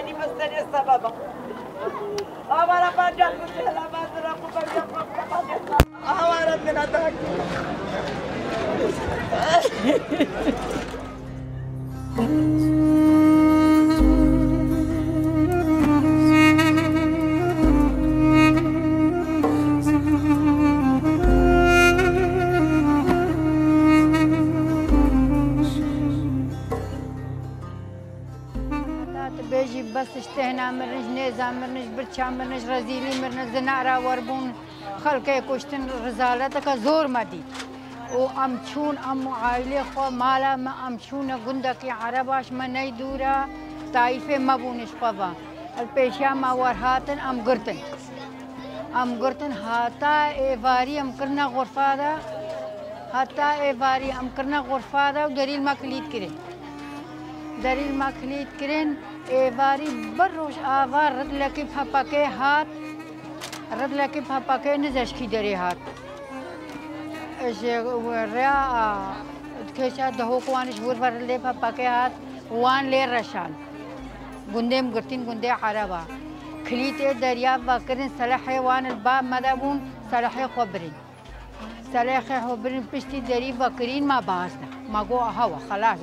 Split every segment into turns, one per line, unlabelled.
يعني مستني السبب أمر بانجل مسهل ما تركوا بيقوم كمان أمر من أدرك
بيجي بس اشتهنا مرنج نيزا مرنج برشا مرنج رزيلي مرنج زنارة وربون خلقي كشتن رزالتك زور مدي وامشون ام عائلة خو مالا ما امشون قندك عرباش ما نيدورا طائفة ما بونش قبا البيشا ما ورهاتن ام قرتن هاتا ايفاري ام كرنا غرفادا هاتا ايفاري ام كرنا غرفادا ودليل ما كليت كرين دلیل مخلیت کرن ایواری بروش آوار رد لکی پاپاکه هات رد لکی پاپاکه نزش کی دری هات اش ریا کشا دهو کوانش ور ور لی پاپاکه هات وان لی رشان گندم گرتین گنده عربا کلیت دریا وکرن صلاح وان الباب مدبون صلاح خبرین صلاح خبرین پشتی دری وکرین ما بازده ما گو هوا خلاص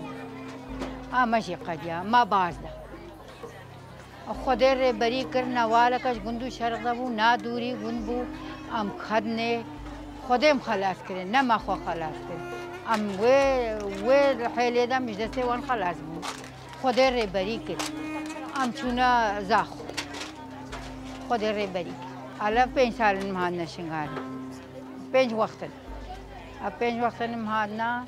ماشي قديا ما بازدا خدر بري کرنا والکش گندو شرقبو نادوري گنبو ام خدنه خودم خلاص کرن نه ما خو خلاص کرن ام و حيله دا مش دسته وان خلاص بو خدر بري کر ام چونا زاخ خدر بري على 5 سال مهان نشنگار 5 وقت مهانا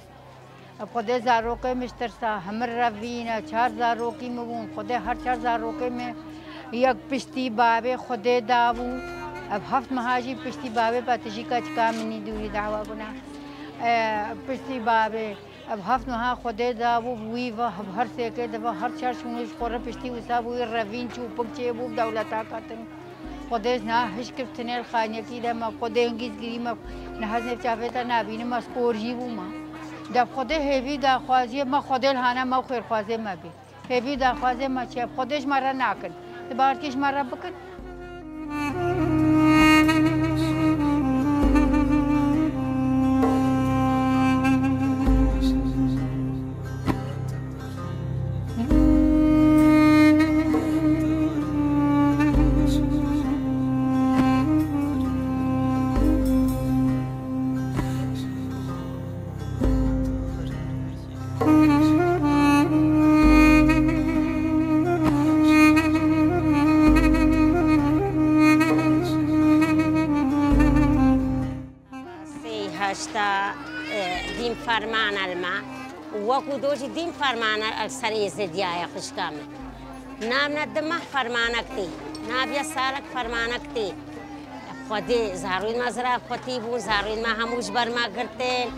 خود زاروکه مشترسا همر روینا 4 زاروکی مبون خود هر 4 زاروکه میں یک پشتی بابه خود داو اب 7 مهاجی پشتی بابه پاتشی کا چکا منی دوری دعوا بنا پشتی بابه اب 7 مها خود داو وی و هر سے کے دوا هر 4 شونش خور پشتی وسا وی روین چوپک چه بو دولتا کاتن خود نه هیچ کفتنل خانه کی دم خود انگیز گیری ما نه هزن چافتا نابین مسکور جی بو ما دا خود هیوی دا خوازی ما خود الهانه ما خیر خوازی ما بی هیوی دا خوازی ما چه خودش مرا نکن دبارکش مرا بکن
دیم فرمان الماء وكو دوجي دیم فرمان السريز ديايا خشكامي نام ندمه فرمانكتي نابيا سالك فرمانكتي خودي زاروين مزرعة خطيبون زاروين ما هموش برما قرتين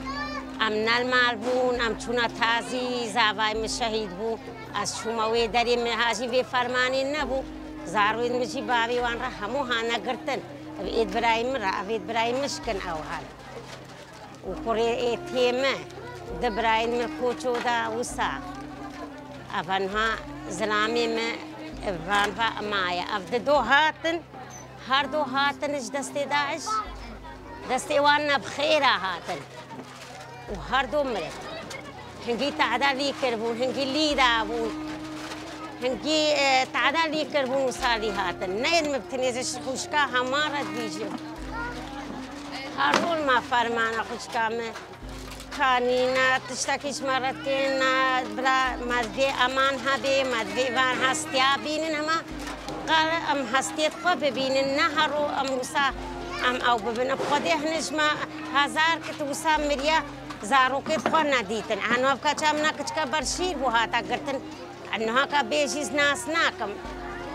ام نالمال بون ام چونا تازي زاواي مشهيد بون از شوموي داري مهاجي في فرماني نبو زاروين مجي بابي وان را همو هانا قرتن ابيد برايم را ابيد برايم مشكن او هال وكوري تيمه دبراين من كوچو دا وسا افنها زلامي من افانفا مايا اف دو هاتن هر دو هاتن اش دستي داعش دستي وانا بخيرة هاتن وهر دو مرت هنجي تعدا لي كربون هنجي لي دابون هنجي تعدا لي كربون وصالي هاتن نين مبتنيزش خوشكا همارت بيجي هارول ما فرمانا خوشكا من خانينا تشتكيش مرتين بلا مدفي امان هبي مدفي وان هستيا بينن هما قال ام هستيت خو ببينن نهرو ام وسا ام او ببن خودي هنش ما هزار كت وسا مريا زاروكت خو نديتن انو كچامنا كچكا برشير بو هاتا گرتن انها کا بيجيز ناس ناكم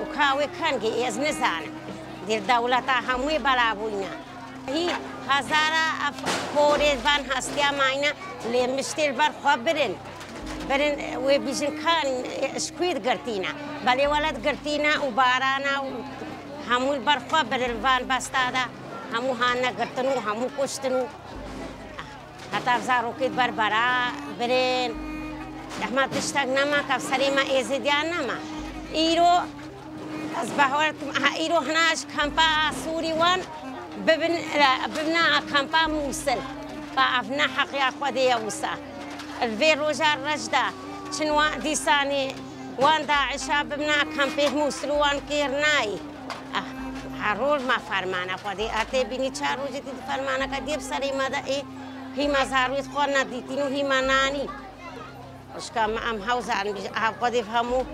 وكاوي كانجي از نزان دير دولتا هموي بلا بوينا هي هزارا فورد وان هستيا ماينا لمشتل بر خبرن برن وبيجن كان شكويد قرتينا بلي ولد قرتينا وبارانا همول بر خبر الوان باستادا همو هانا قرتنو همو كشتنو حتى زاروكيد بر برا برن احمد تشتاق نما كف سليما ازديان نما ايرو أصبحوا إيرو هناش كامبا سوري وان ببنا كامبا موصل فأفنا حقيا خدي وسا الفيروجا الرجدة شنو ديساني وان داعشة ببنا كامبه موصل وان كيرناي هرول ما فرمانا خدي أتى بني شارو جدي فرمانا كديب سري ماذا إيه هي ما زارو خوانا ديتينو هي ما ناني وش كم أم هاوزان خدي فهمو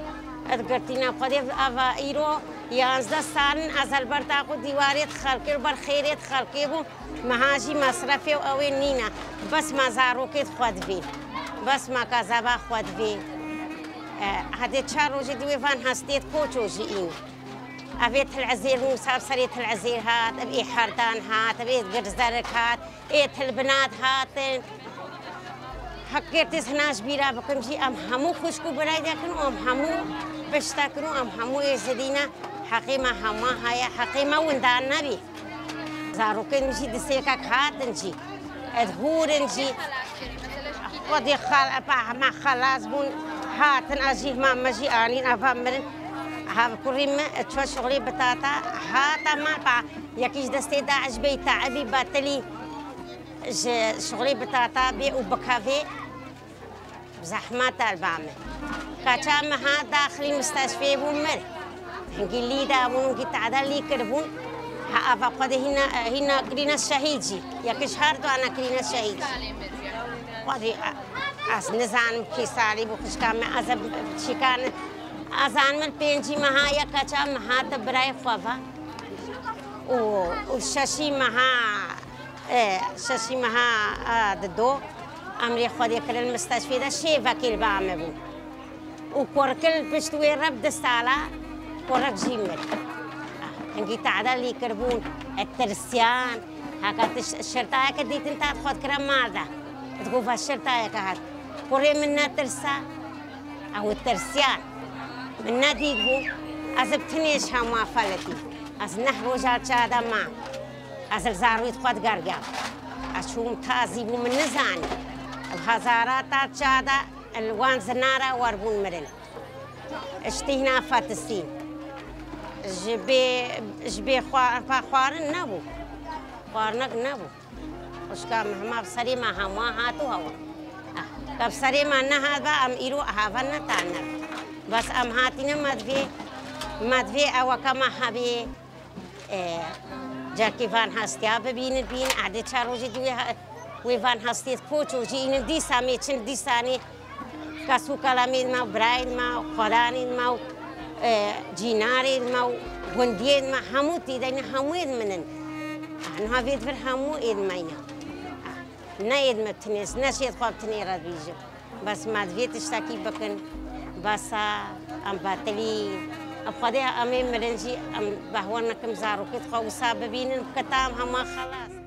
أذكرتينا خدي أفا إيرو 11 سال از البرتا خو دیوارت خلقی بر خیرت خلقی بو مهاجی مصرفی و اوین نینا بس مزارو کت خود بی بس ما کذابا خود بی هذه 4 روز دوی فان هستید کوچوجی این أبيت العزير موسى بصريت العزير هات أبي حردان هات أبي قرزرك هات إيت البنات هات حكيت سناش بيرا بكمشي أم همو خشكو براي داكنو أم همو بشتاكنو أم همو يزدينا حقيمة هما هيا حقيمة وندان نبي زاروكن مشي دسيكك هات نجي أدهور نجي ودي ما خلاص بون هاتن أجيه ما مجي آنين أفهمرن هذا كريم تشوف شغلي بتاتا هاتا ما با يكيش دستي داعش بي تعبي باتلي شغلي بتاتا بي وبكافي زحمات البامة كاتشام ها داخلي مستشفى بومر هنجي لي داون هنجي تعدل لي كربون ها أفقد هنا كرينا الشهيدي يكيش هاردو أنا كرينا الشهيدي قدي أس نزان كيسالي بخش كام أزب شكان أزان من بينجي مها يكاچا مها تبراي خوفا وشاشي مها ددو أمري خودي كل المستشفى ده شيء وكيل بعمله وكوركل بشتوي رب دستالا كورك جيمر هنجي تعدل لي كربون الترسيان هكذا الشرطة كديت انت تاخذ كرام مالدا تقول فالشرطة كهات كوري منا ترسا أو الترسيان من ناديدو أزبتنيش هم فلتي أز نهر وجال شادا ما أز الزارويت قد قرقا أشوم تازيبو من نزاني الهزارات شادا الوان زنارة واربون مرن اشتهنا فاتسين جبي خوارن نبو خوارنك نبو وشكا مهما بصري ما هما هاتو هوا كبصري ما نهذا أم إيرو هافنا تانر بس أم هاتينا مدفي أو كما هبي جاكي فان هستيا ببين عدد شاروجي دوي ويفان هستيت كوچو جي إن دي سامي چن دي ساني كاسو كلامي ما براين ما خداني ما جيناري ما غندين ما همو تيدين همو إد منن أنا هفيد فر همو إد ماينا نايد مبتنيس نشيد خواب تنيرات بيجو بس مدفي تشتاكي بكن بس أم باتلي أبخديها أمي مرنجي أم بهوانا كم زارو كت خو سببين كتام هما خلاص